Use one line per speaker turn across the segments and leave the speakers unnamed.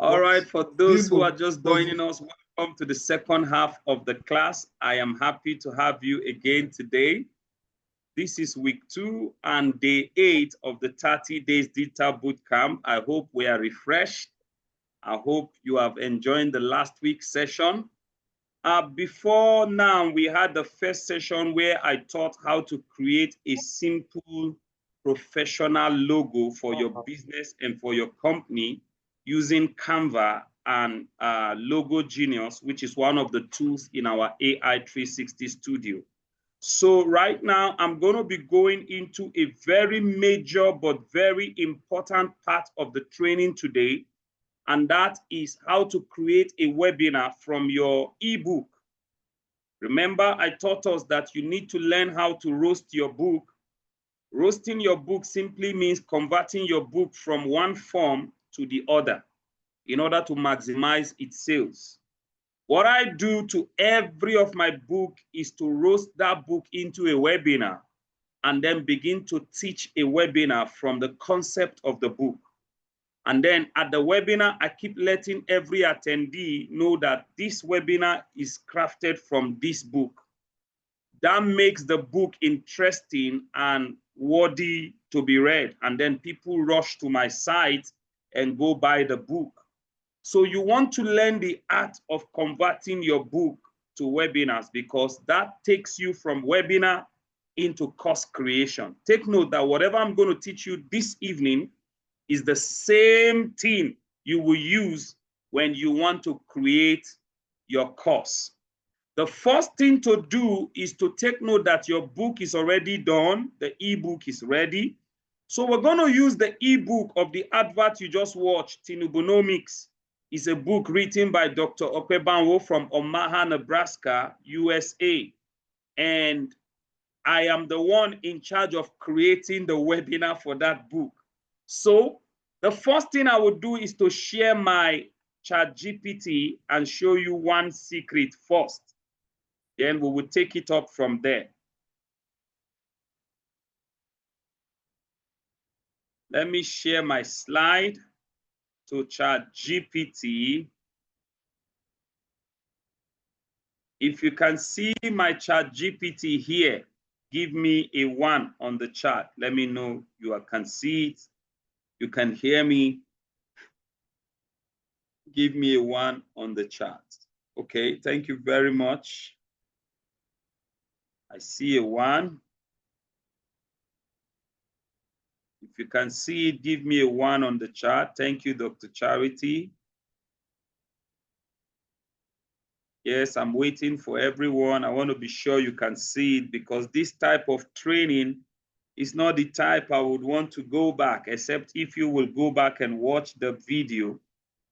All right, for those who are just
does
joining us, welcome to the second half of the class. I am happy to have you again today. This is week 2 and day 8 of the 30 days digital bootcamp. I hope we are refreshed. I hope you have enjoyed the last week's session. Before now, we had the first session where I taught how to create a simple professional logo for your business and for your company using Canva and Logo Genius, which is one of the tools in our AI 360 studio. So right now, I'm going to be going into a very major but very important part of the training today, and that is how to create a webinar from your ebook. Remember, I taught us that you need to learn how to roast your book. Roasting your book simply means converting your book from one form to the other in order to maximize its sales. What I do to every of my book is to roast that book into a webinar and then begin to teach a webinar from the concept of the book. And then at the webinar, I keep letting every attendee know that this webinar is crafted from this book. That makes the book interesting and worthy to be read. And then people rush to my site and go buy the book. So you want to learn the art of converting your book to webinars, because that takes you from webinar into course creation. Take note that whatever I'm going to teach you this evening is the same thing you will use when you want to create your course. The first thing to do is to take note that your book is already done, the ebook is ready. So we're going to use the ebook of the advert you just watched, Tinubunomics. It's a book written by Dr. Okwebanwo from Omaha, Nebraska, USA. And I am the one in charge of creating the webinar for that book. So the first thing I would do is to share my ChatGPT and show you one secret first. Then we will take it up from there. Let me share my slide to ChatGPT. If you can see my ChatGPT here, give me a 1 on the chat. Let me know you can see it. You can hear me. Give me a 1 on the chat. Okay, thank you very much. I see a 1. If you can see it, give me a 1 on the chat. Thank you, Dr. Charity. Yes, I'm waiting for everyone. I want to be sure you can see it, because this type of training is not the type I would want to go back, except if you will go back and watch the video.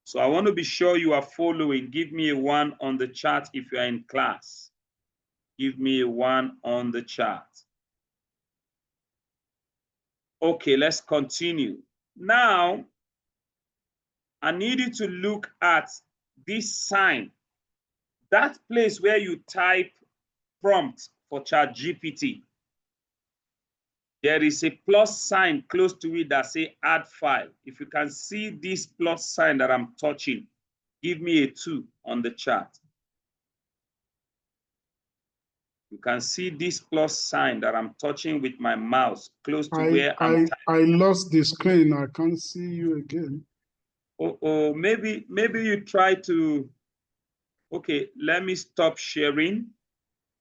So I want to be sure you are following. Give me a 1 on the chat if you are in class. Give me a 1 on the chat. Okay, let's continue. Now, I need you to look at this sign. That place where you type prompt for ChatGPT. There is a plus sign close to it that says add file. If you can see this plus sign that I'm touching, give me a 2 on the chat. You can see this plus sign that I'm touching with my mouse close to where I'm typing.
I lost the screen. I can't see you again.
Oh, maybe you try to. Okay, let me stop sharing.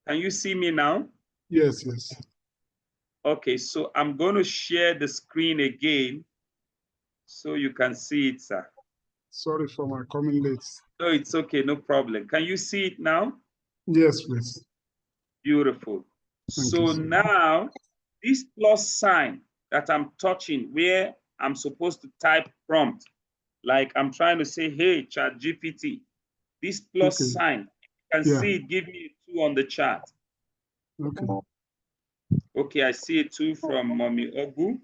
Can you see me now?
Yes, yes.
Okay, so I'm going to share the screen again so you can see it, sir.
Sorry for my coming late.
No, it's okay, no problem. Can you see it now?
Yes, please.
Beautiful.
Thank
So
you,
now, this plus sign that I'm touching where I'm supposed to type prompt, like I'm trying to say, hey, ChatGPT, this plus sign, you can see it, give me a 2 on the chat.
Okay.
Okay, I see a 2 from Mommy Ogu.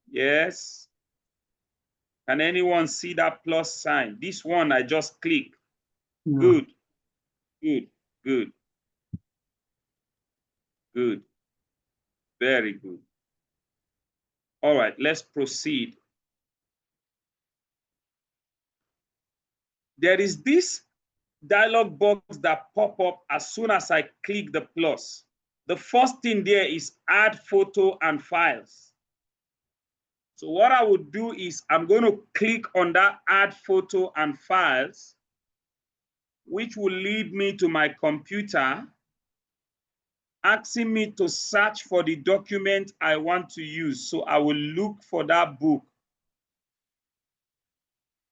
Yes. Can anyone see that plus sign? This one I just click.
Yeah.
Good, good, good, good. Very good. All right, let's proceed. There is this dialog box that pop up as soon as I click the plus. The first thing there is add photo and files. So what I would do is I'm going to click on that add photo and files, which will lead me to my computer, asking me to search for the document I want to use. So I will look for that book.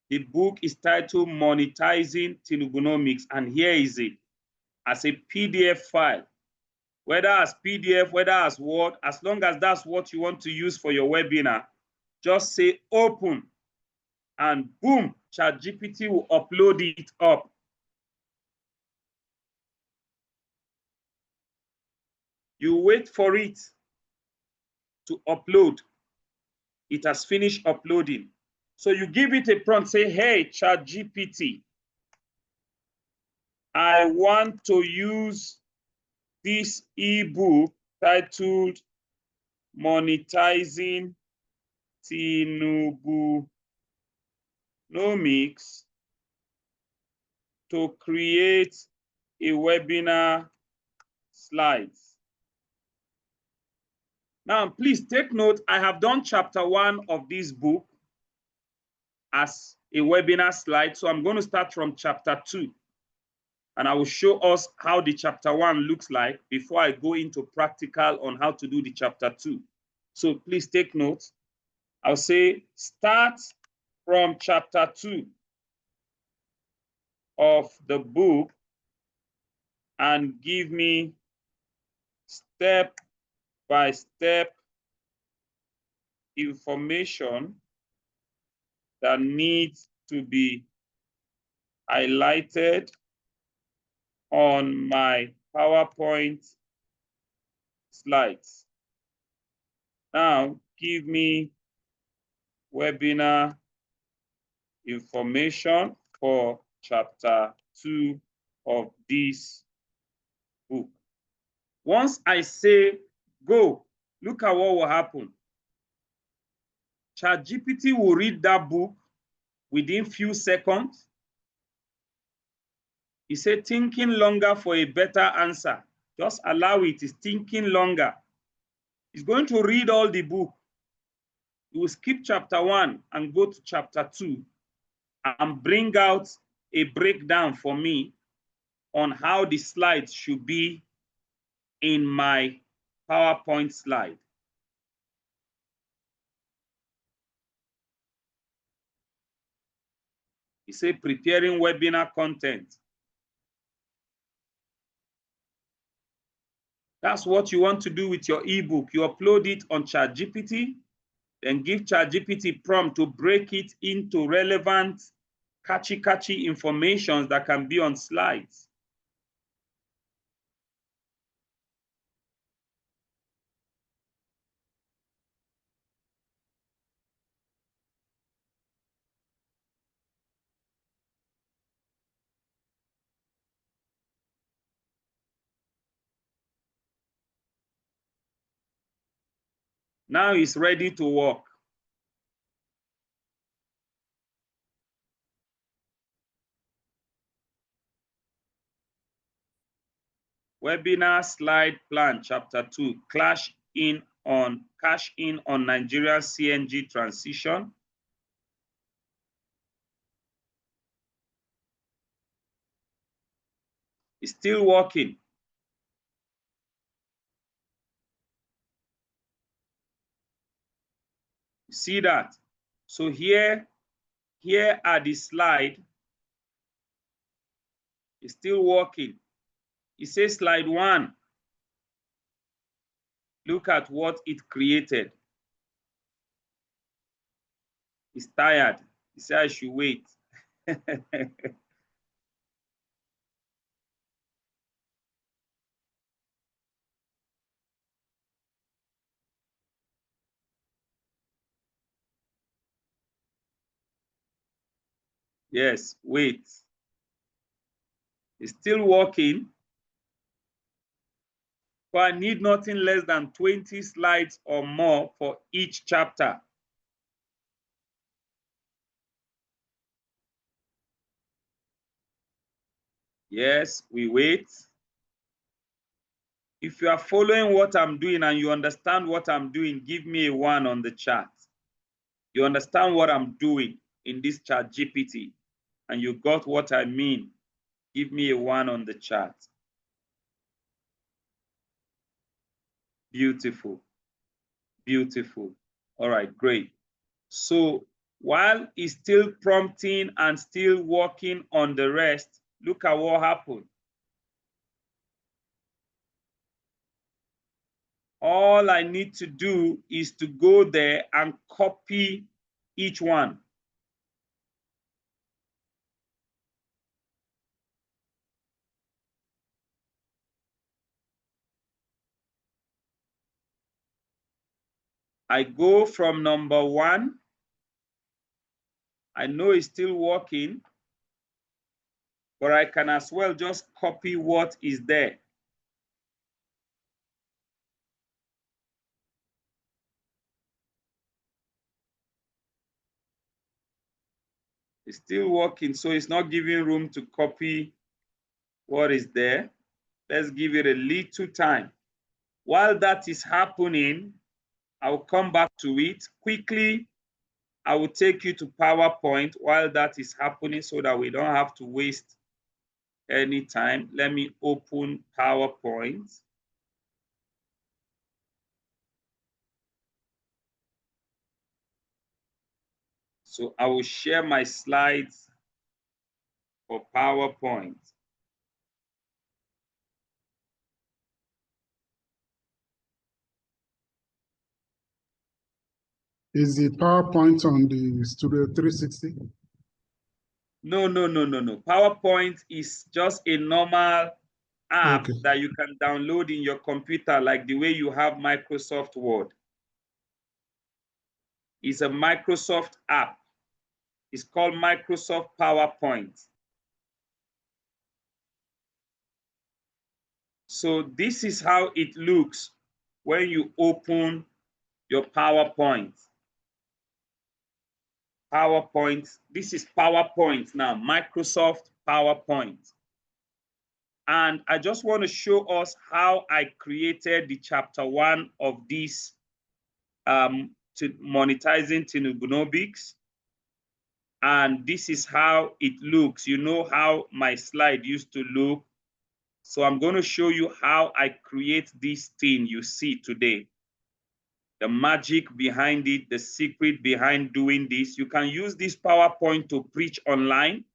The book is titled Monetizing Kingdompreneurs, and here is it as a PDF file. Whether as PDF, whether as Word, as long as that's what you want to use for your webinar, just say open, and boom, ChatGPT will upload it up. You wait for it to upload. It has finished uploading. So you give it a prompt, say, hey, ChatGPT, I want to use this ebook titled Monetizing Kingdompreneurs to create a webinar slides. Now, please take note, I have done chapter 1 of this book as a webinar slide. So I'm going to start from chapter 2. And I will show us how the chapter 1 looks like before I go into practical on how to do the chapter 2. So please take note. I'll say start from chapter 2 of the book and give me step-by-step information that needs to be highlighted on my PowerPoint slides. Now, give me webinar information for chapter 2 of this book. Once I say go, look at what will happen. ChatGPT will read that book within few seconds. He said, thinking longer for a better answer. Just allow it. It's thinking longer. It's going to read all the book. You will skip chapter 1 and go to chapter 2 and bring out a breakdown for me on how the slides should be in my PowerPoint slide. He said, preparing webinar content. That's what you want to do with your ebook. You upload it on ChatGPT, then give ChatGPT prompt to break it into relevant, catchy information that can be on slides. Now it's ready to work. Webinar slide plan, chapter 2, cash in on Nigeria CNG transition. It's still working. You see that? So here are the slide. It's still working. It says slide 1. Look at what it created. It's tired. He said I should wait. Yes, wait. It's still working. but I need nothing less than 20 slides or more for each chapter. Yes, we wait. If you are following what I'm doing and you understand what I'm doing, give me a 1 on the chat. You understand what I'm doing in this chat GPT and you got what I mean, give me a 1 on the chat. Beautiful. Beautiful. All right, great. So while he's still prompting and still working on the rest, look at what happened. All I need to do is to go there and copy each one. I go from number 1. I know it's still working, but I can as well just copy what is there. It's still working, so it's not giving room to copy what is there. Let's give it a little time. While that is happening, I'll come back to it quickly. I will take you to PowerPoint while that is happening so that we don't have to waste any time. Let me open PowerPoint. So I will share my slides for PowerPoint.
Is the PowerPoint on the Studio 360?
No. PowerPoint is just a normal app that you can download in your computer, like the way you have Microsoft Word. It's a Microsoft app. It's called Microsoft PowerPoint. So this is how it looks when you open your PowerPoint. This is PowerPoint now, Microsoft PowerPoint. And I just want to show us how I created the chapter 1 of this monetizing Tinubunomics. And this is how it looks. You know how my slide used to look. So I'm going to show you how I create this thing you see today. The magic behind it, the secret behind doing this. You can use this PowerPoint to preach online.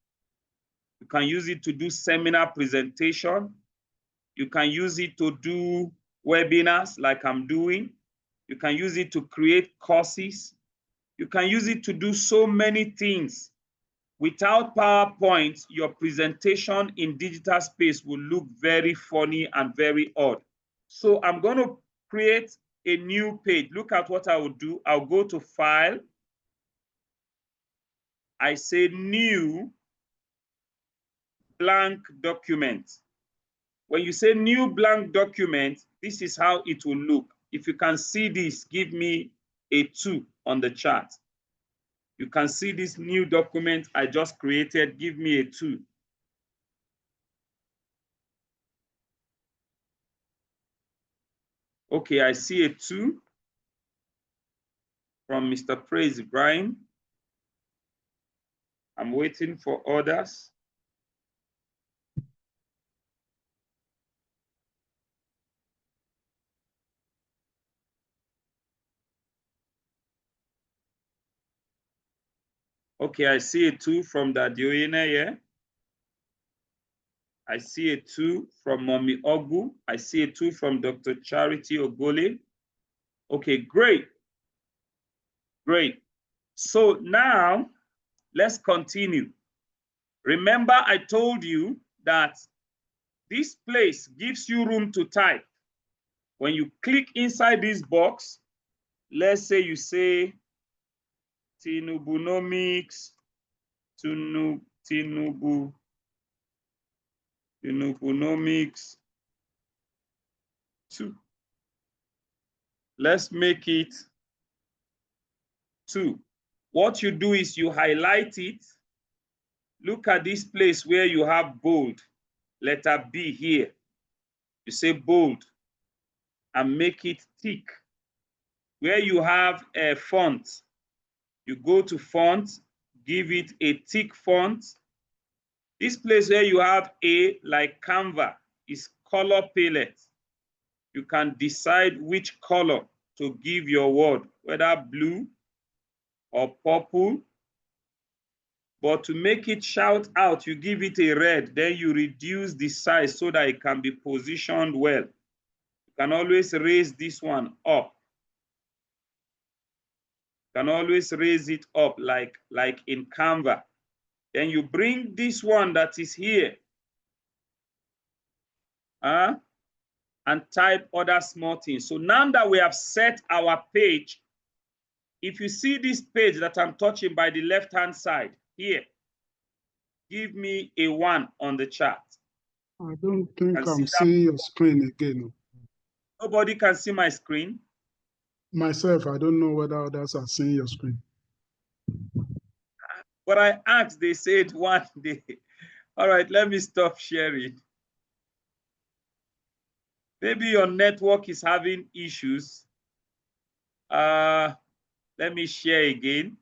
You can use it to do seminar presentation. You can use it to do webinars like I'm doing. You can use it to create courses. You can use it to do so many things. Without PowerPoint, your presentation in digital space will look very funny and very odd. So I'm going to create a new page. Look at what I will do. I'll go to File. I say New Blank Document. When you say New Blank Document, this is how it will look. If you can see this, give me a 2 on the chart. You can see this new document I just created. Give me a 2. Okay, I see a 2 from Mr. Praise Ibrahim. I'm waiting for others. Okay, I see a 2 from Dadioyene here. I see a 2 from Mommy Ogu. I see a 2 from Dr. Charity Ogole. Okay, great. Great. So now let's continue. Remember, I told you that this place gives you room to type. When you click inside this box, let's say you say Tinubunomics, Tinubunomics 2. Let's make it 2. What you do is you highlight it. Look at this place where you have bold, letter B here. You say bold and make it thick. Where you have a font, you go to font, give it a thick font. This place where you have A, like Canva, is color palette. You can decide which color to give your word, whether blue or purple. But to make it shout out, you give it a red, then you reduce the size so that it can be positioned well. You can always raise this one up. You can always raise it up like in Canva. Then you bring this one that is here and type other small things. So now that we have set our page, if you see this page that I'm touching by the left-hand side here, give me a 1 on the chart.
I don't think I'm seeing your screen again.
Nobody can see my screen.
Myself, I don't know whether others are seeing your screen.
But I asked, they said 1 day. All right, let me stop sharing. Maybe your network is having issues. Let me share again.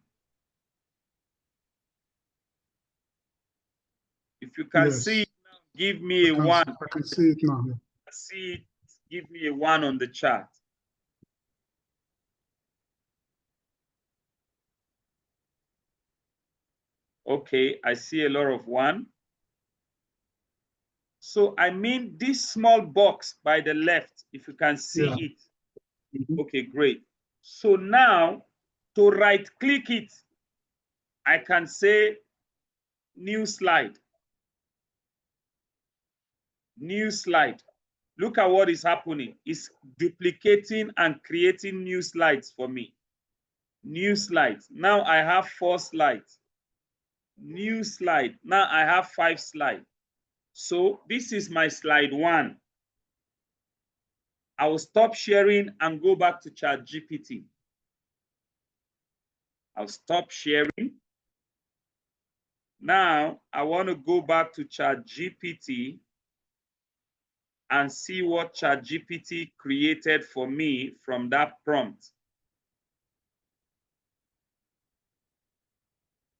If you can see it now, give me a 1.
I can see it now.
See it, give me a 1 on the chart. Okay, I see a lot of 1. So I mean this small box by the left, if you can see it. Okay, great. So now to right click it, I can say new slide. New slide. Look at what is happening. It's duplicating and creating new slides for me. New slides. Now I have 4 slides. New slide. Now I have 5 slides. So this is my slide 1. I will stop sharing and go back to ChatGPT. I'll stop sharing. Now I want to go back to ChatGPT and see what ChatGPT created for me from that prompt.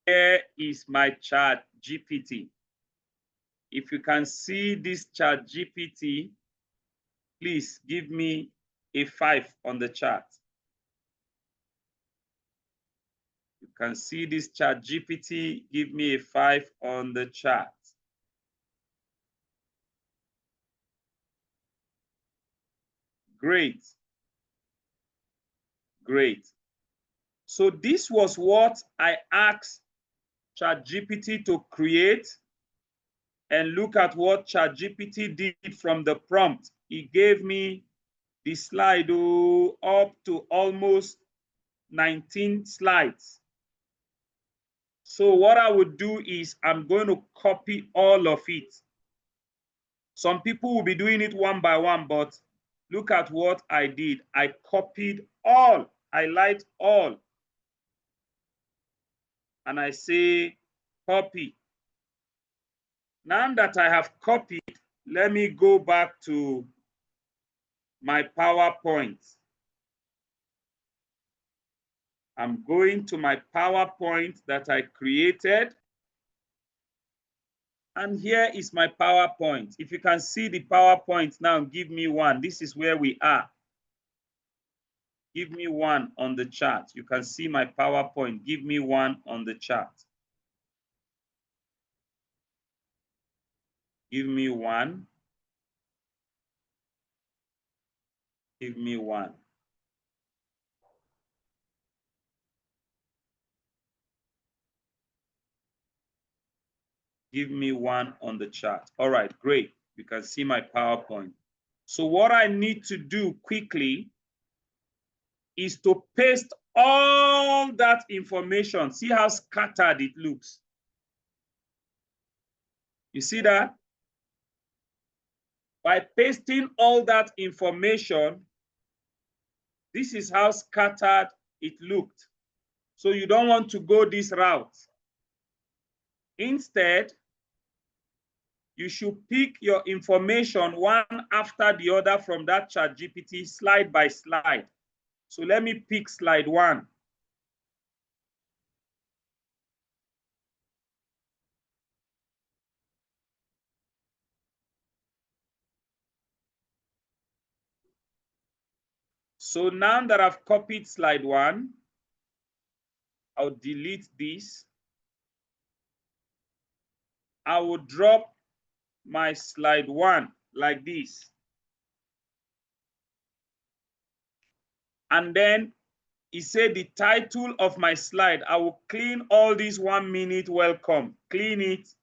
Here is my ChatGPT. If you can see this ChatGPT, please give me a 5 on the chart. You can see this ChatGPT, give me a 5 on the chart. Great. Great. So this was what I asked ChatGPT to create. And look at what ChatGPT did from the prompt. It gave me the slide up to almost 19 slides. So what I would do is I'm going to copy all of it. Some people will be doing it one by one, but look at what I did. I copied all, highlight all. And I say copy. Now that I have copied, let me go back to my PowerPoint. I'm going to my PowerPoint that I created. And here is my PowerPoint. If you can see the PowerPoint now, give me 1. This is where we are. Give me 1 on the chart. You can see my PowerPoint. Give me 1 on the chart. Give me 1. Give me 1. Give me 1 on the chart. All right, great. You can see my PowerPoint. So what I need to do quickly is to paste all that information. See how scattered it looks. You see that? By pasting all that information, this is how scattered it looked. So you don't want to go this route. Instead, you should pick your information one after the other from that ChatGPT slide by slide. So let me pick slide 1. So now that I've copied slide 1, I'll delete this. I will drop my slide 1 like this. And then he said the title of my slide, I will clean all this 1 minute welcome, clean it.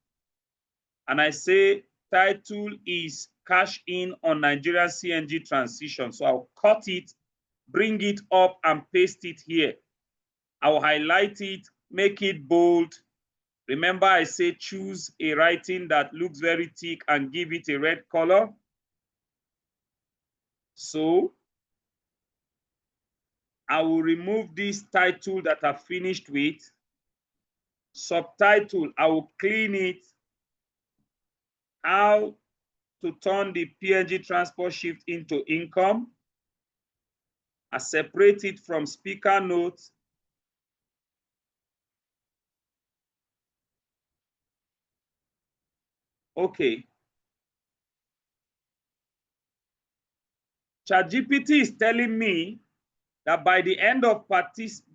And I say title is cash in on Nigerian CNG transition. So I'll cut it, bring it up and paste it here. I'll highlight it, make it bold. Remember I say choose a writing that looks very thick and give it a red color. So I will remove this title that I've finished with. Subtitle, I will clean it. How to turn the PNG transport shift into income. I separate it from speaker notes. Okay. ChatGPT is telling me that by the end of participants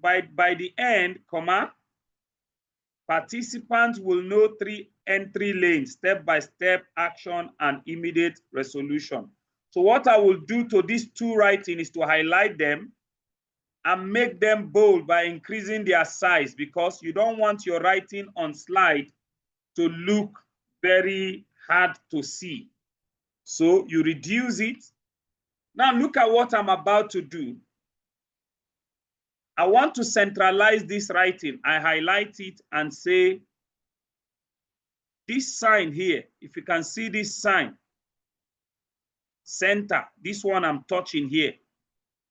will know 3 entry lanes, step-by-step action and immediate resolution. So what I will do to these 2 writings is to highlight them and make them bold by increasing their size, because you don't want your writing on slide to look very hard to see. So you reduce it. Now look at what I'm about to do. I want to centralize this writing. I highlight it and say, this sign here, if you can see this sign, center, this one I'm touching here,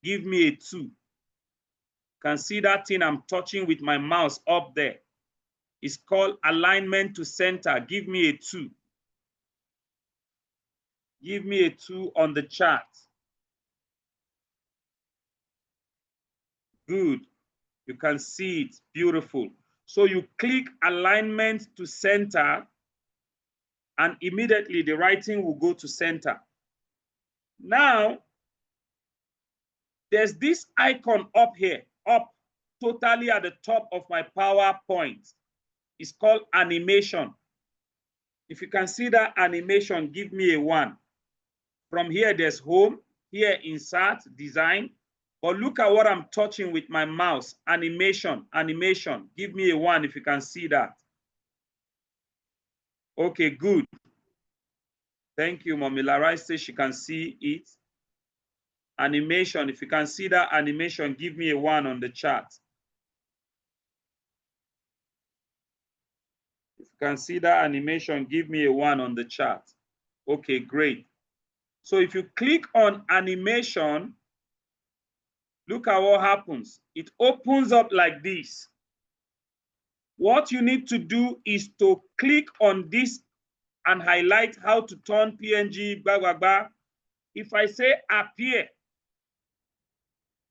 give me a 2. Can see that thing I'm touching with my mouse up there. It's called alignment to center. Give me a 2. Give me a 2 on the chart. Good. You can see it. Beautiful. So you click alignment to center and immediately the writing will go to center. Now, there's this icon up here, up totally at the top of my PowerPoint. It's called animation. If you can see that animation, give me a 1. From here, there's home, here insert, design. But look at what I'm touching with my mouse, animation, animation. Give me a 1 if you can see that. Okay, good. Thank you, Mommy Larai says she can see it. Animation, if you can see that animation, give me a 1 on the chart. If you can see that animation, give me a 1 on the chart. Okay, great. So if you click on animation, look at what happens. It opens up like this. What you need to do is to click on this and highlight how to turn PNG, blah, blah, blah. If I say appear,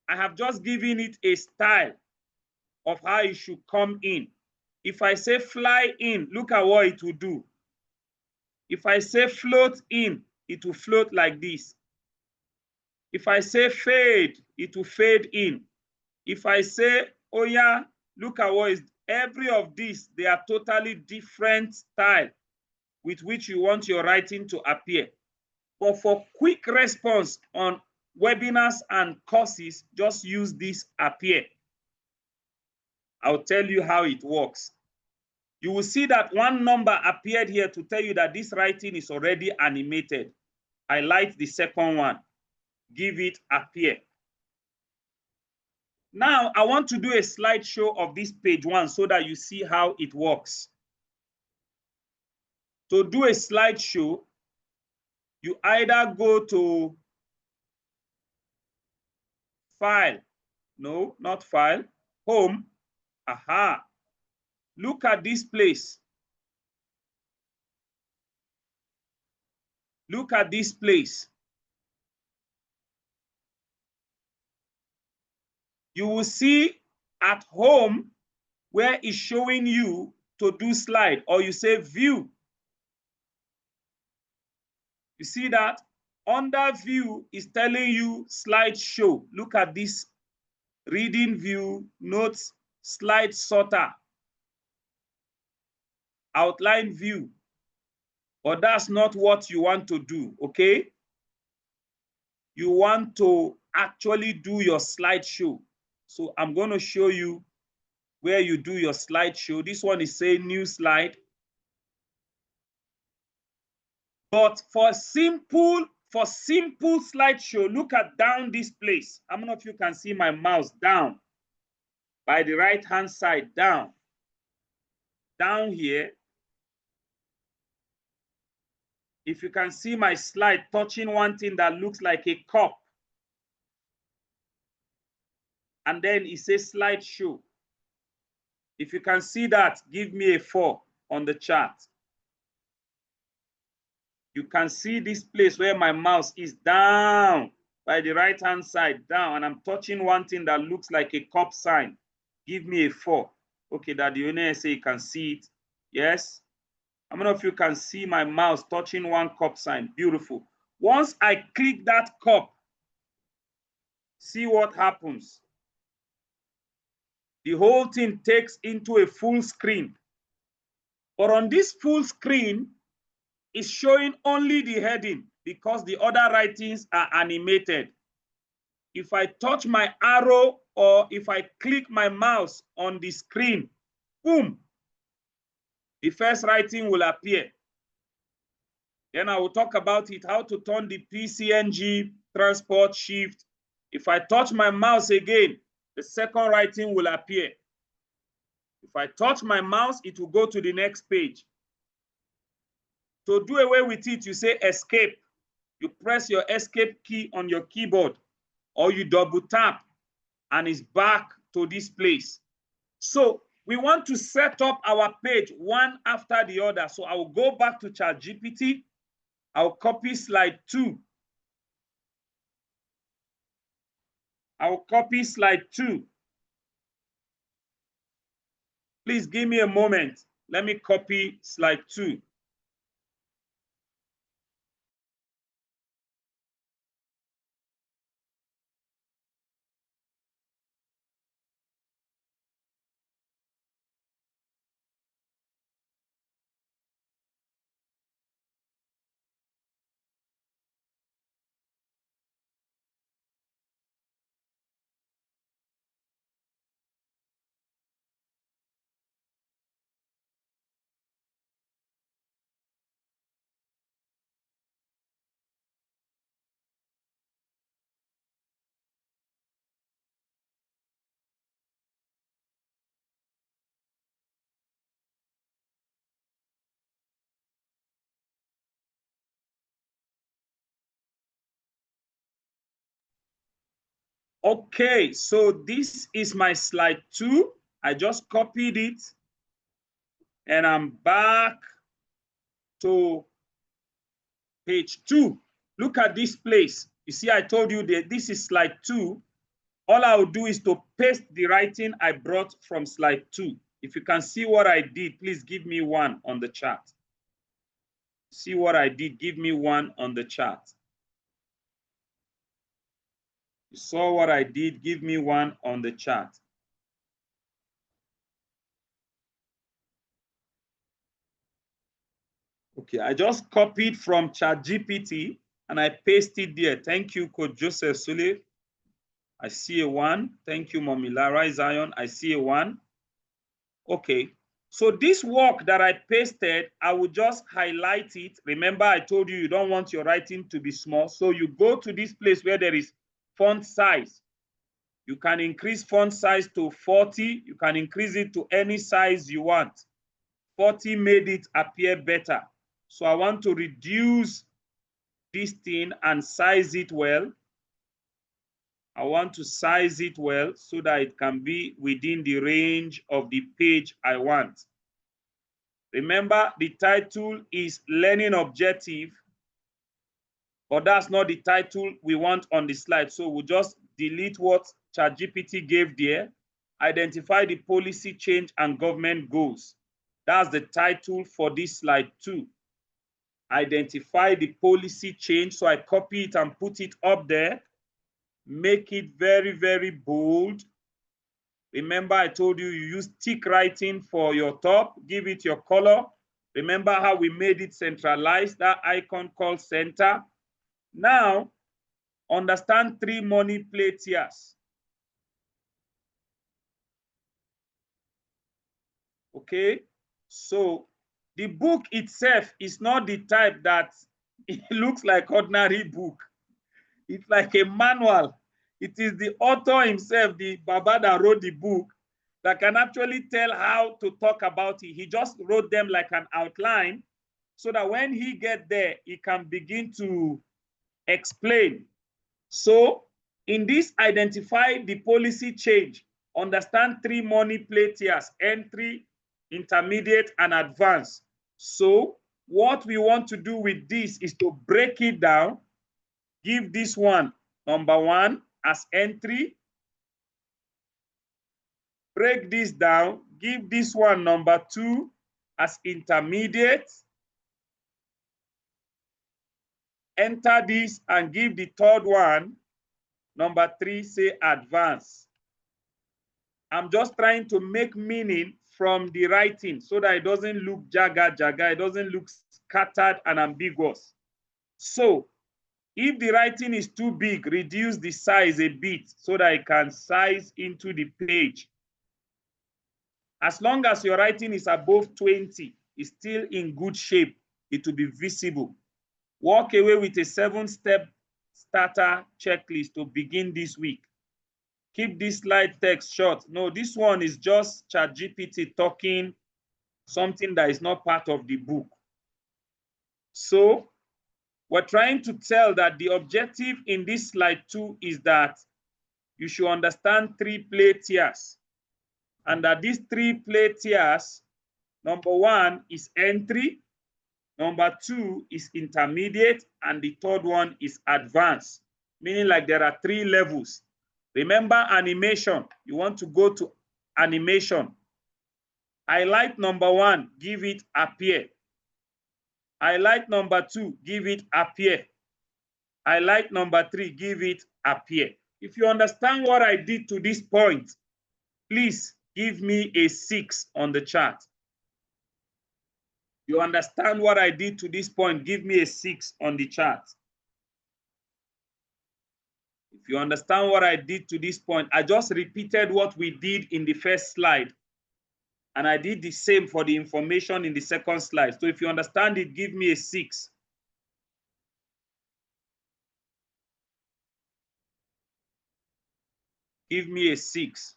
I have just given it a style of how it should come in. If I say fly in, look at what it will do. If I say float in, it will float like this. If I say fade, it will fade in. If I say, oh yeah, look at what is, every of these, they are totally different style with which you want your writing to appear. But for quick response on webinars and courses, just use this appear. I'll tell you how it works. You will see that 1 number appeared here to tell you that this writing is already animated. Highlight the second one. Give it appear. Now, I want to do a slideshow of this page 1 so that you see how it works. To do a slideshow, You either go to File. No, not File. Home. Aha. Look at this place. Look at this place. You will see at home where it's showing you to do slide, or you say view. You see that? Under view is telling you slideshow. Look at this: reading view, notes, slide sorter, outline view. But that's not what you want to do, okay? You want to actually do your slideshow. So I'm going to show you where you do your slideshow. This one is saying new slide. But for simple slideshow, look at down this place. How many of you can see my mouse down? By the right-hand side, down. Down here. If you can see my slide touching one thing that looks like a cup. And then it says slideshow. If you can see that, give me a 4 on the chart. You can see this place where my mouse is down by the right-hand side, down, and I'm touching one thing that looks like a cup sign. Give me a 4. Okay, that the owner say you can see it. Yes. How many of you can see my mouse touching one cup sign? Beautiful. Once I click that cup, see what happens. The whole thing takes into a full screen. But on this full screen, it's showing only the heading because the other writings are animated. If I touch my arrow or if I click my mouse on the screen, boom, the first writing will appear. Then I will talk about it, how to turn the PCNG, transport, shift. If I touch my mouse again, the second writing will appear. If I touch my mouse, it will go to the next page. To do away with it, you say escape. You press your escape key on your keyboard, or you double tap, and it's back to this place. So we want to set up our page one after the other. So I will go back to ChatGPT. I'll copy slide 2. I'll copy slide 2. Please give me a moment. Let me copy slide 2. Okay, so this is my slide 2. I just copied it and I'm back to page 2. Look at this place. You see, I told you that this is slide 2. All I will do is to paste the writing I brought from slide 2. If you can see what I did, please give me 1 on the chart. See what I did, give me 1 on the chart. You saw what I did, give me 1 on the chart. Okay, I just copied from ChatGPT and I pasted there. Thank you, Coach Joseph Sule. I see a 1. Thank you, Mommy Lara Zion. I see a 1. Okay, so this work that I pasted, I will just highlight it. Remember, I told you don't want your writing to be small. So you go to this place where there is font size. You can increase font size to 40. You can increase it to any size you want. 40 made it appear better. So I want to reduce this thing and size it well. I want to size it well so that it can be within the range of the page I want. Remember, the title is Learning Objective, but that's not the title we want on the slide. So we'll just delete what ChatGPT gave there. Identify the policy change and government goals. That's the title for this slide too. Identify the policy change. So I copy it and put it up there. Make it very, very bold. Remember, I told you use thick writing for your top. Give it your color. Remember how we made it centralized, that icon called center. Now, understand 3 money play tiers. Okay, so the book itself is not the type that it looks like ordinary book. It's like a manual. It is the author himself, the Baba that wrote the book, that can actually tell how to talk about it. He just wrote them like an outline so that when he gets there, he can begin to explain. So in this, identify the policy change, understand 3 money play tiers, entry, intermediate, and advanced. So what we want to do with this is to break it down, give this one number 1 as entry, break this down, give this one number 2 as intermediate, enter this and give the third one number 3, say advanced. I'm just trying to make meaning from the writing so that it doesn't look jaga, it doesn't look scattered and ambiguous. So if the writing is too big, reduce the size a bit so that it can size into the page. As long as your writing is above 20, it's still in good shape, it will be visible. Walk away with a 7-step starter checklist to begin this week. Keep this slide text short. No, this one is just ChatGPT talking something that is not part of the book. So we're trying to tell that the objective in this slide 2 is that you should understand 3 play tiers. And that these 3 play tiers, number 1 is entry, number 2 is intermediate, and the third one is advanced, meaning like there are 3 levels. Remember animation, you want to go to animation. Highlight number 1, give it appear. Highlight number 2, give it appear. Highlight number 3, give it appear. If you understand what I did to this point, please give me a 6 on the chart. You understand what I did to this point, give me a 6 on the chart. If you understand what I did to this point, I just repeated what we did in the first slide. And I did the same for the information in the second slide. So if you understand it, give me a 6. Give me a 6.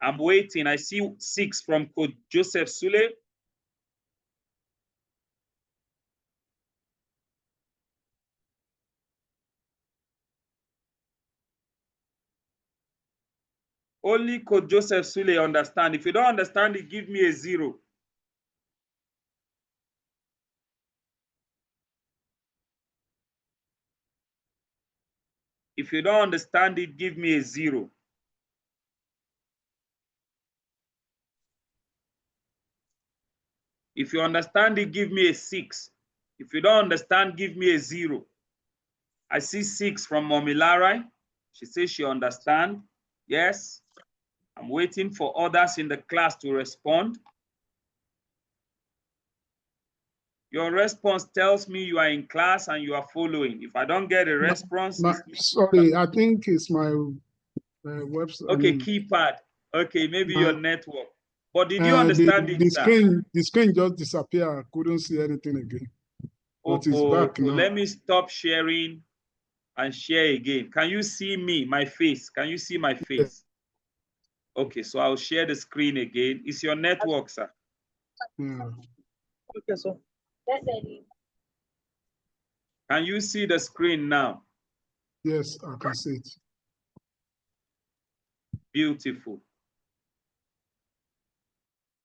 I'm waiting. I see 6 from Coach Joseph Sule. Only Coach Joseph Sule understand. If you don't understand it, give me a 0. If you don't understand it, give me a 0. If you understand it, give me a 6. If you don't understand, give me a 0. I see 6 from Mommy Lara. She says she understands. Yes. I'm waiting for others in the class to respond. Your response tells me you are in class and you are following. If I don't get a response,
sorry, I think it's my website.
Okay, keypad. Okay, maybe your network. But did you understand it,
sir? The screen just disappeared. I couldn't see anything again. But it's back now.
Let me stop sharing and share again. Can you see me, my face? Can you see my face? Okay, so I'll share the screen again. It's your network, sir.
Yeah.
Okay, so that's it.
Can you see the screen now?
Yes, I can see it.
Beautiful.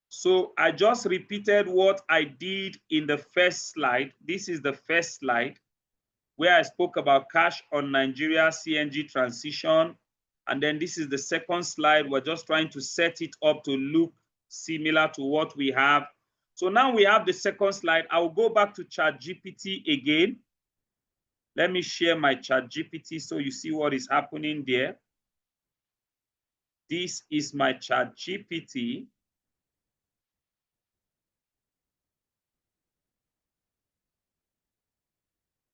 So I just repeated what I did in the first slide. This is the first slide where I spoke about cash on Nigeria CNG transition. And then this is the second slide. We're just trying to set it up to look similar to what we have. So now we have the second slide. I'll go back to ChatGPT again. Let me share my ChatGPT so you see what is happening there. This is my ChatGPT.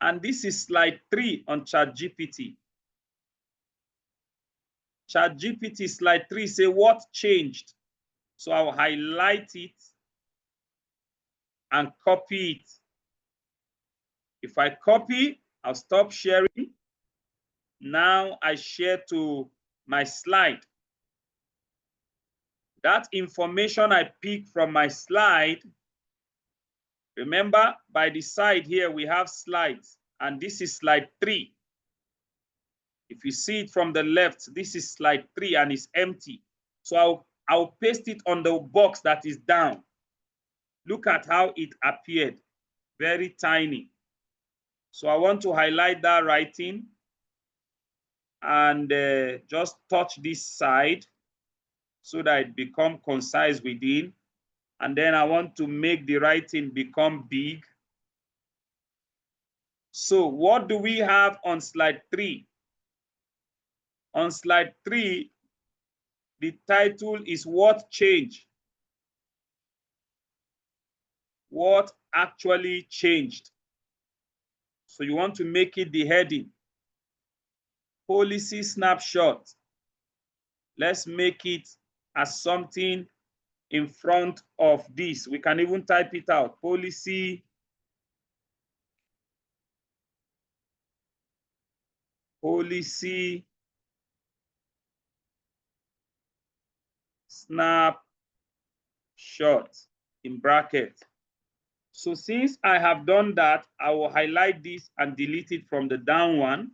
And this is slide 3 on ChatGPT. ChatGPT slide 3 say what changed. So I'll highlight it and copy it. If I copy, I'll stop sharing. Now I share to my slide. That information I pick from my slide, remember by the side here we have slides, and this is slide 3. If you see it from the left, this is slide 3 and it's empty. So I'll paste it on the box that is down. Look at how it appeared, very tiny. So I want to highlight that writing and just touch this side so that it becomes concise within. And then I want to make the writing become big. So what do we have on slide 3? On slide 3, the title is What Changed? What actually changed? So you want to make it the heading. Policy snapshot. Let's make it as something in front of this. We can even type it out. Policy snapshot in bracket. So since I have done that, I will highlight this and delete it from the down one.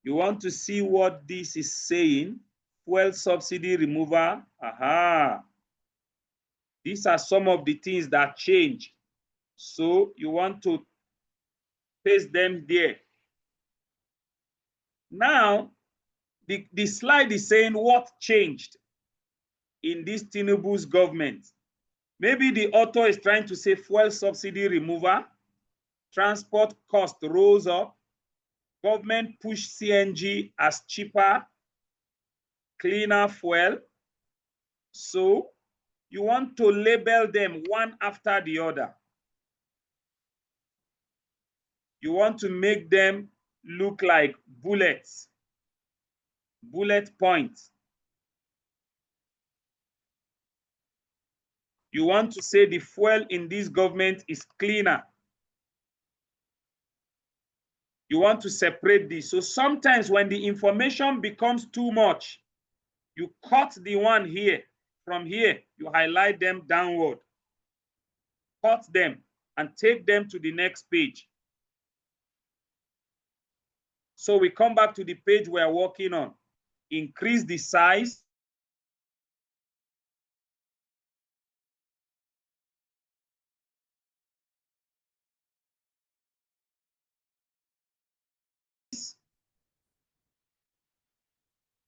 You want to see what this is saying? Fuel subsidy removal. Aha. These are some of the things that change. So you want to paste them there. Now, the slide is saying what changed in this Tinubu's government. Maybe the author is trying to say fuel subsidy removal, transport cost rose up, government pushed CNG as cheaper, cleaner fuel. So you want to label them one after the other. You want to make them look like bullets, bullet points. You want to say the fuel in this government is cleaner. You want to separate this. So sometimes when the information becomes too much, you cut the one here. From here, you highlight them downward. Cut them and take them to the next page. So we come back to the page we are working on. Increase the size.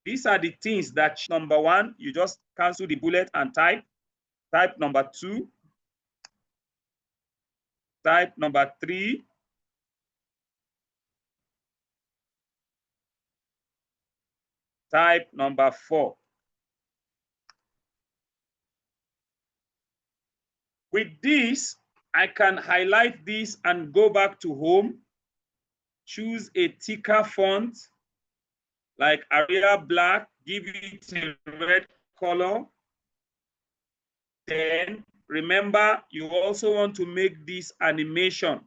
These are the things that number 1, you just cancel the bullet and type. Type number 2. Type number 3. Type number 4. With this, I can highlight this and go back to home. Choose a thicker font like Arial Black, give it a red color. Then remember, you also want to make this animation.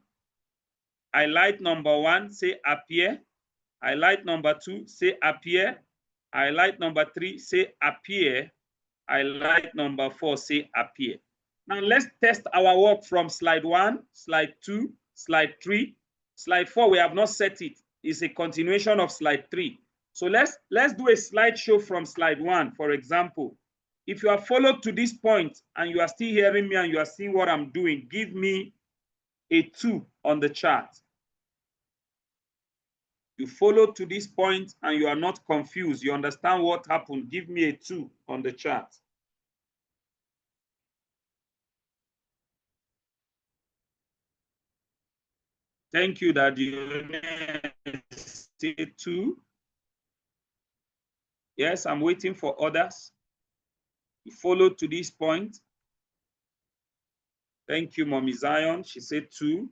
Highlight number 1, say appear. Highlight number 2, say appear. Highlight number 3, say appear. Highlight number 4, say appear. Now let's test our work from slide 1, slide 2, slide 3. Slide 4, we have not set it. It's a continuation of slide 3. So let's do a slideshow from slide 1, for example. If you have followed to this point and you are still hearing me and you are seeing what I'm doing, give me a 2 on the chart. You followed to this point and you are not confused. You understand what happened. Give me a 2 on the chart. Thank you, Daddy. Say 2. Yes, I'm waiting for others. You followed to this point. Thank you, Mommy Zion. She said 2.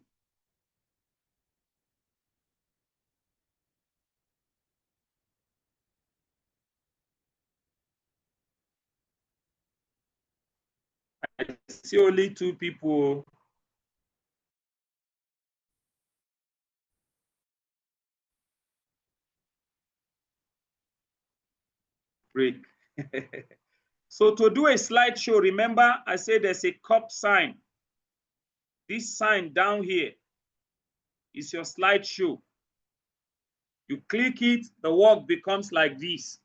I see only 2 people. Break. So to do a slideshow, remember I said there's a cup sign. This sign down here is your slideshow. You click it, the work becomes like this.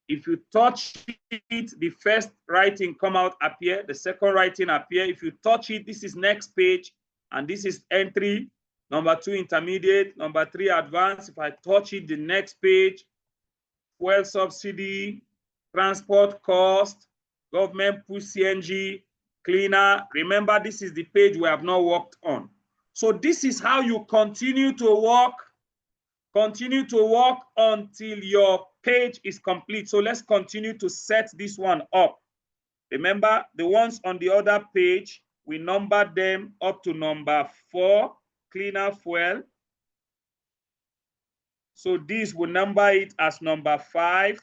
If you touch it, the first writing come out appear, the second writing appear. If you touch it, this is next page, and this is entry, number 2 intermediate, number 3 advanced. If I touch it, the next page, fuel subsidy, transport cost, government push CNG, cleaner. Remember, this is the page we have not worked on. So this is how you continue to work until your page is complete. So let's continue to set this one up. Remember, the ones on the other page, we numbered them up to number 4, cleaner fuel. So this will number it as number 5.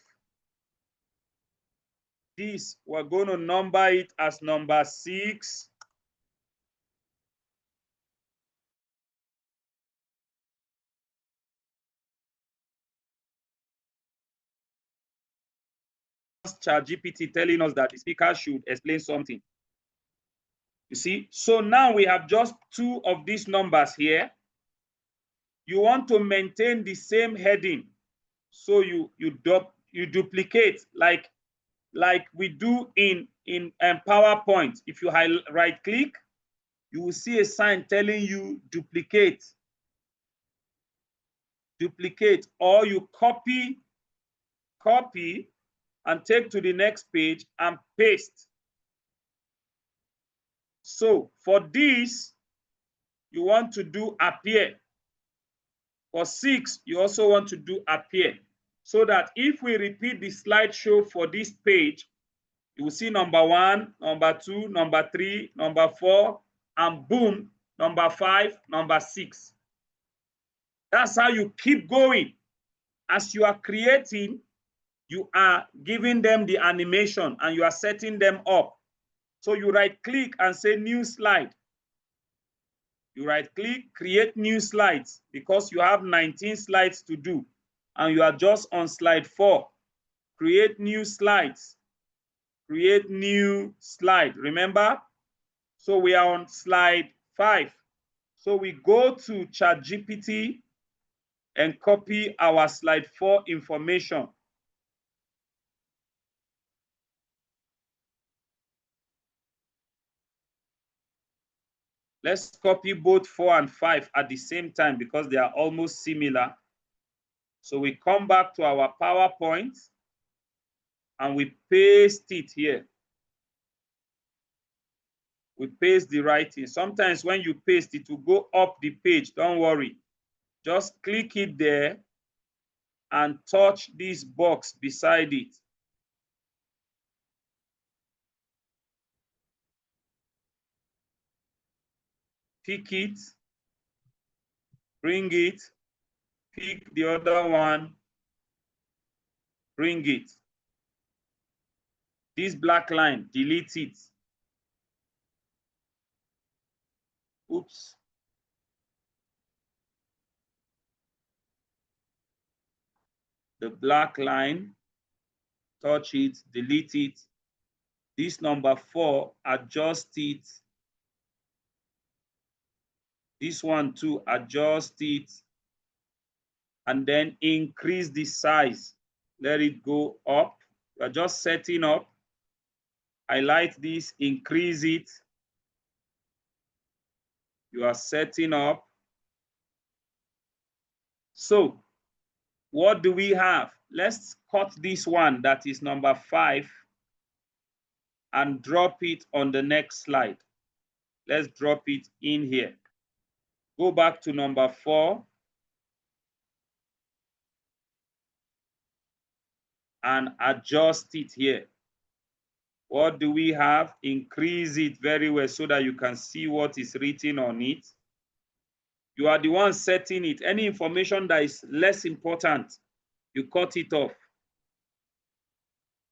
This, we're going to number it as number 6. ChatGPT telling us that the speaker should explain something. You see, so now we have just 2 of these numbers here. You want to maintain the same heading, so you duplicate like we do in PowerPoint. If you right click, you will see a sign telling you duplicate, or you copy and take to the next page and paste. So for this, you want to do appear. For 6, you also want to do appear, so that if we repeat the slideshow for this page, you will see number 1, number 2, number 3, number 4, and boom, number 5, number 6. That's how you keep going. As you are creating, you are giving them the animation and you are setting them up. So you right click and say new slide. You right click, create new slides, because you have 19 slides to do and you are just on slide 4. Create new slides. Create new slide. Remember? So we are on slide 5. So we go to ChatGPT and copy our slide 4 information. Let's copy both 4 and 5 at the same time because they are almost similar. So we come back to our PowerPoint and we paste it here. We paste the writing. Sometimes when you paste, it will go up the page. Don't worry. Just click it there and touch this box beside it. Pick it, bring it, pick the other one, bring it. This black line, delete it. Oops. The black line, touch it, delete it. This number 4, adjust it. This one too, adjust it. And then increase the size. Let it go up. We are just setting up. Highlight this, increase it. You are setting up. So what do we have? Let's cut this one that is number 5 and drop it on the next slide. Let's drop it in here. Go back to number 4 and adjust it here. What do we have? Increase it very well so that you can see what is written on it. You are the one setting it. Any information that is less important, you cut it off.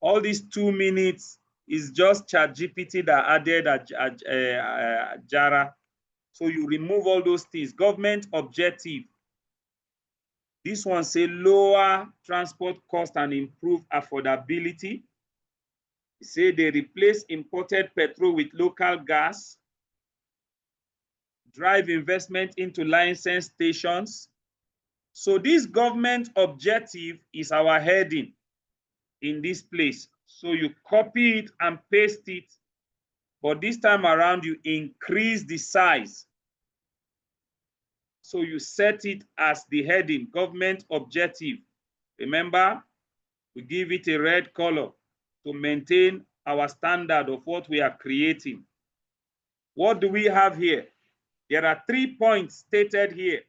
All these 2 minutes is just ChatGPT that added a Jara. So you remove all those things. Government objective. This one say lower transport cost and improve affordability. It say they replace imported petrol with local gas. Drive investment into licensed stations. So this government objective is our heading in this place. So you copy it and paste it, but this time around you increase the size. So you set it as the heading, government objective. Remember, we give it a red color to maintain our standard of what we are creating. What do we have here? There are 3 points stated here.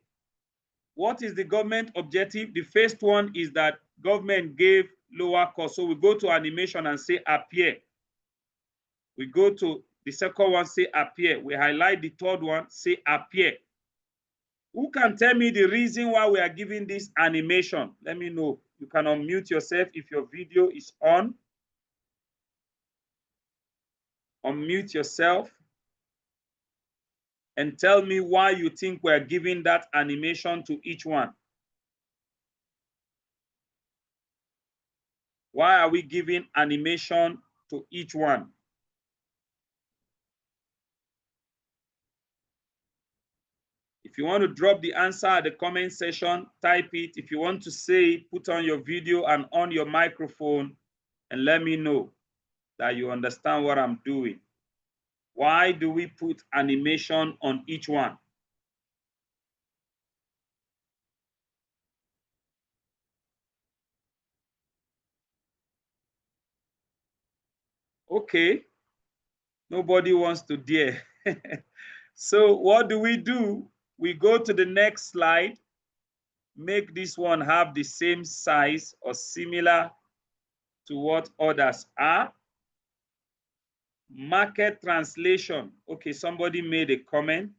What is the government objective? The first one is that government gave lower cost. So we go to animation and say appear. We go to the second one, say appear. We highlight the third one, say appear. Who can tell me the reason why we are giving this animation? Let me know. You can unmute yourself if your video is on. Unmute yourself and tell me why you think we're giving that animation to each one. Why are we giving animation to each one? If you want to drop the answer at the comment section, type it. If you want to say it, put on your video and on your microphone and let me know that you understand what I'm doing. Why do we put animation on each one? Okay, nobody wants to dare. So what do? We go to the next slide, make this one have the same size or similar to what others are. Market translation. Okay, somebody made a comment.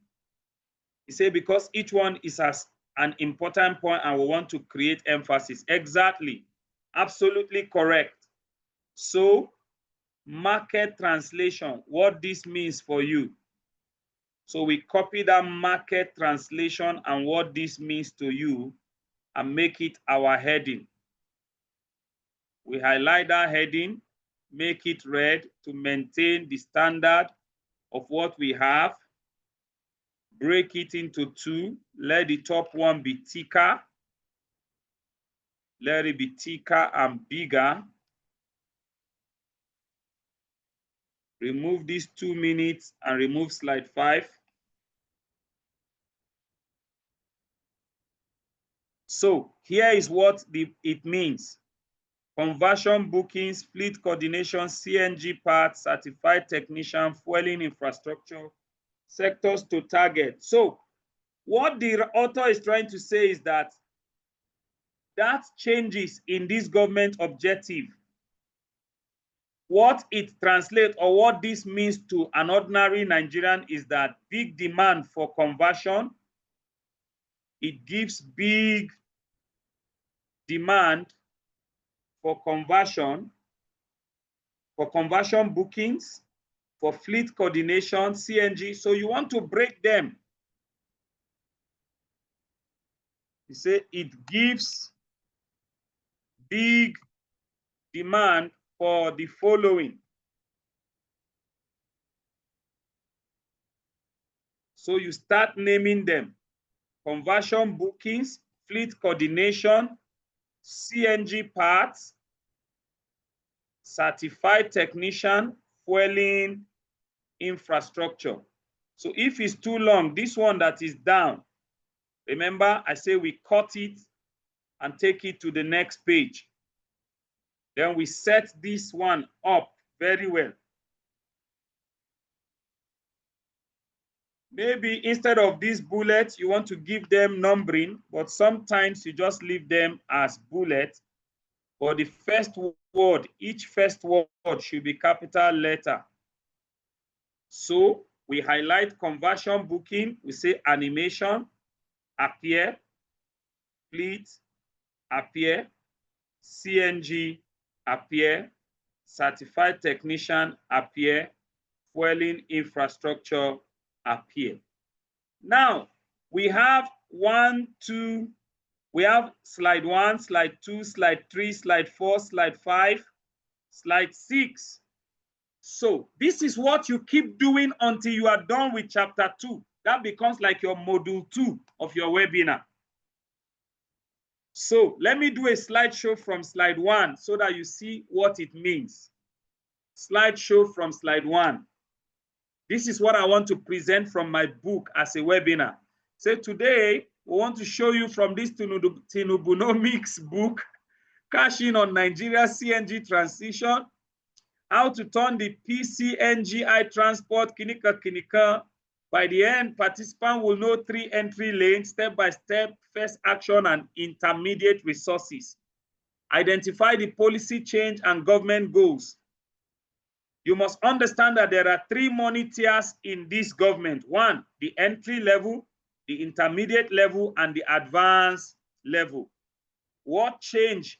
He said because each one is as an important point and we want to create emphasis. Exactly. Absolutely correct. So market translation, what this means for you. So we copy that market translation and what this means to you and make it our heading. We highlight that heading, make it red to maintain the standard of what we have. Break it into 2. Let the top one be thicker. Let it be thicker and bigger. Remove these 2 minutes and remove slide 5. So here is what it means. Conversion bookings, fleet coordination, CNG parts, certified technician, fueling infrastructure, sectors to target. So what the author is trying to say is that changes in this government objective. What it translates or what this means to an ordinary Nigerian is that big demand for conversion. It gives big demand for conversion bookings, for fleet coordination, CNG. So you want to break them. You say it gives big demand for the following. So you start naming them. Conversion bookings, fleet coordination, CNG parts, certified technician, fueling, infrastructure. So if it's too long, this one that is down, remember I say we cut it and take it to the next page. Then we set this one up very well. Maybe instead of these bullets, you want to give them numbering, but sometimes you just leave them as bullets. For the first word, each first word should be capital letter. So we highlight conversion booking, we say animation, appear, fleet, appear, CNG, appear, certified technician, appear, fueling infrastructure, appear. Now we have we have slide 1, slide 2, slide 3, slide 4, slide 5, slide 6. So this is what you keep doing until you are done with chapter 2. That becomes like your module 2 of your webinar. So let me do a slideshow from slide 1 so that you see what it means. Slideshow from slide 1. This is what I want to present from my book as a webinar. So today, we want to show you from this Tinubunomics book, Cash In on Nigeria CNG Transition, how to turn the PCNGI transport kinika. By the end, participants will know 3 entry lanes, step-by-step, first action, and intermediate resources. Identify the policy change and government goals. You must understand that there are 3 money tiers in this government. 1, the entry level, the intermediate level, and the advanced level. What changed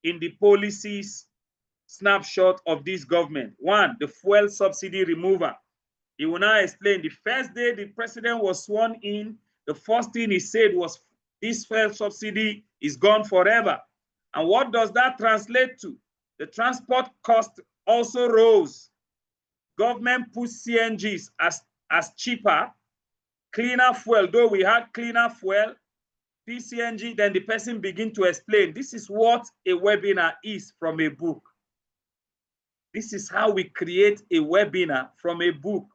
in the policies snapshot of this government? 1, the fuel subsidy removal. He will now explain. The first day the president was sworn in, the first thing he said was, this fuel subsidy is gone forever. And what does that translate to? The transport cost also rose. Government puts CNGs as cheaper, cleaner fuel, though we had cleaner fuel, PCNG, then the person begin to explain. This is what a webinar is from a book. This is how we create a webinar from a book.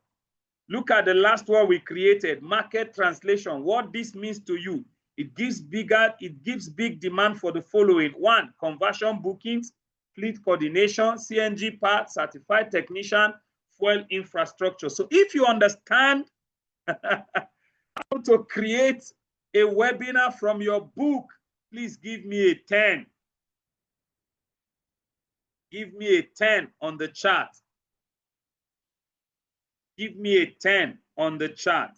Look at the last one we created, market translation. What this means to you. It gives big demand for the following. 1, conversion bookings, fleet coordination, CNG parts, certified technician, fuel infrastructure. So if you understand how to create a webinar from your book, please give me a 10. Give me a 10 on the chart. Give me a 10 on the chart.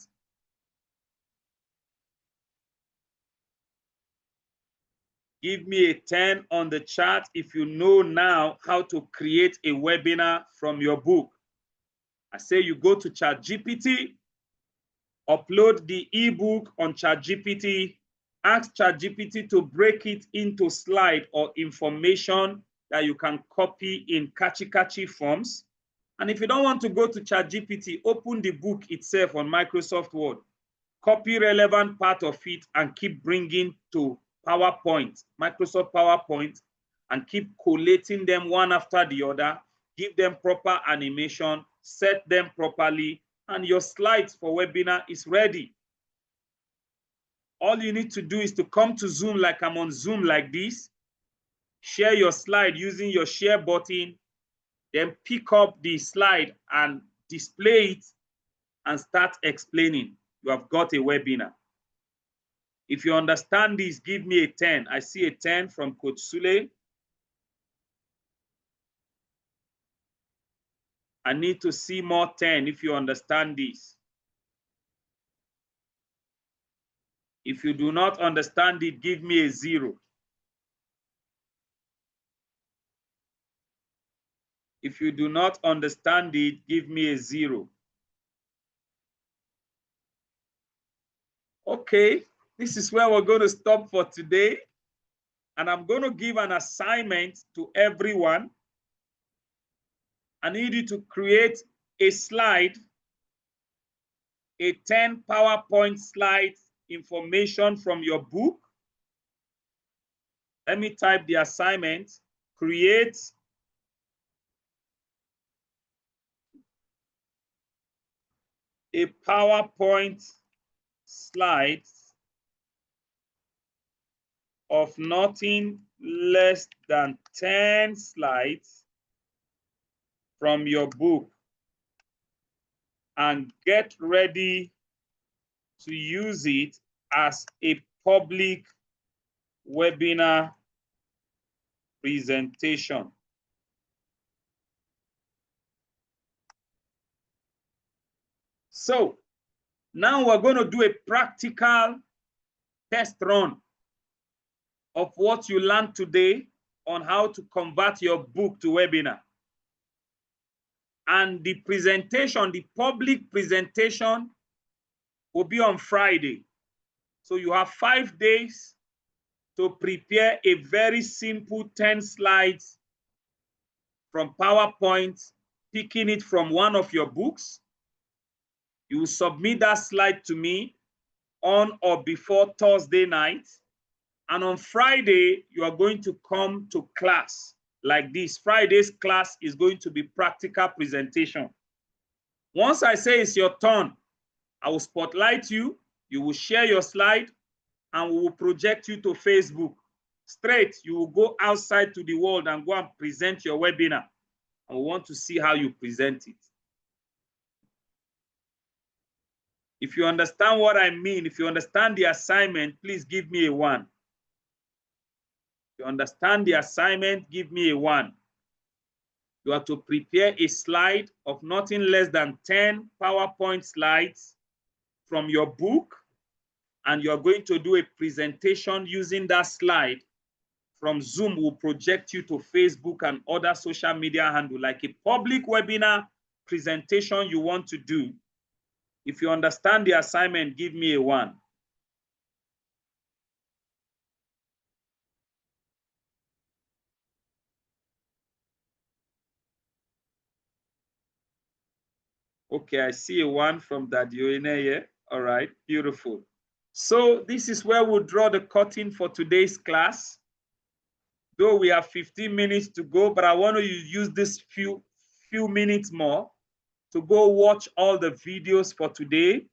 Give me a 10 on the chart if you know now how to create a webinar from your book. I say you go to ChatGPT, upload the ebook on ChatGPT, ask ChatGPT to break it into slide or information that you can copy in catchy forms. And if you don't want to go to ChatGPT, open the book itself on Microsoft Word, copy relevant part of it and keep bringing to PowerPoint, Microsoft PowerPoint, and keep collating them one after the other, give them proper animation, set them properly, and your slides for webinar is ready. All you need to do is to come to Zoom like I'm on Zoom like this, share your slide using your share button, then pick up the slide and display it and start explaining. You have got a webinar. If you understand this, give me a 10. I see a 10 from Coach Sule. I need to see more 10 if you understand this. If you do not understand it, give me a 0. If you do not understand it, give me a 0. Okay, this is where we're going to stop for today. And I'm going to give an assignment to everyone. I need you to create a slide a 10 PowerPoint slides information from your book. Let me type the assignment. Create a PowerPoint slides of nothing less than 10 slides from your book and get ready to use it as a public webinar presentation. So now we're going to do a practical test run of what you learned today on how to convert your book to webinar. And the presentation, the public presentation, will be on Friday. So you have 5 days to prepare a very simple 10 slides from PowerPoint, picking it from one of your books. You will submit that slide to me on or before Thursday night. And on Friday, you are going to come to class like this. Friday's class is going to be practical presentation. Once I say it's your turn, I will spotlight you, you will share your slide, and we will project you to Facebook. Straight, you will go outside to the world and go and present your webinar. And we want to see how you present it. If you understand what I mean, if you understand the assignment, please give me a 1. If you understand the assignment, give me a 1. You are to prepare a slide of nothing less than 10 PowerPoint slides from your book, and you're going to do a presentation using that slide. From Zoom, will project you to Facebook and other social media handle, like a public webinar presentation you want to do. If you understand the assignment, give me a 1. Okay, I see a 1 from Dadioine here. All right, beautiful. So this is where we'll draw the curtain for today's class. Though we have 15 minutes to go, but I want to use this few minutes more to go watch all the videos for today.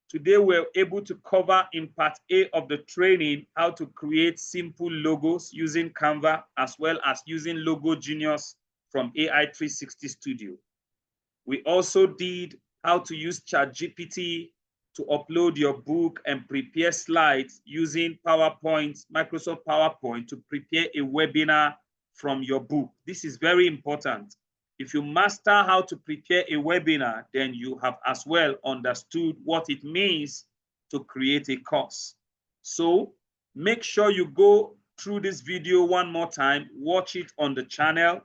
Today, we're able to cover in part A of the training how to create simple logos using Canva, as well as using Logo Genius from AI360 Studio. We also did how to use ChatGPT to upload your book and prepare slides using PowerPoint, Microsoft PowerPoint, to prepare a webinar from your book. This is very important. If you master how to prepare a webinar, then you have as well understood what it means to create a course. So make sure you go through this video one more time, watch it on the channel,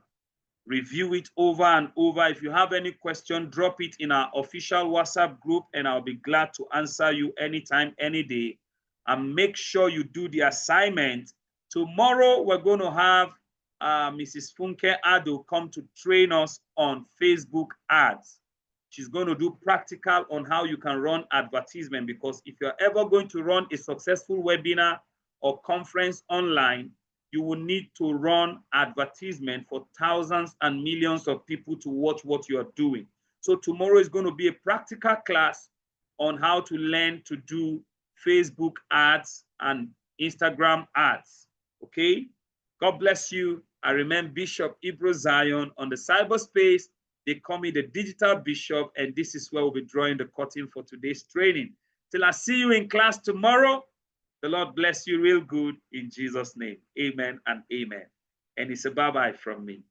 review it over and over. If you have any question, drop it in our official WhatsApp group, and I'll be glad to answer you anytime, any day. And make sure you do the assignment. Tomorrow, we're going to have Mrs. Funke Ado come to train us on Facebook ads. She's going to do practical on how you can run advertisement, because if you're ever going to run a successful webinar or conference online, you will need to run advertisement for thousands and millions of people to watch what you are doing. So tomorrow is going to be a practical class on how to learn to do Facebook ads and Instagram ads. Okay? God bless you. I remain Bishop Ibro Zion. On the cyberspace, they call me the digital bishop, and this is where we'll be drawing the curtain for today's training. Till I see you in class tomorrow, the Lord bless you real good in Jesus' name. Amen and amen. And it's a bye-bye from me.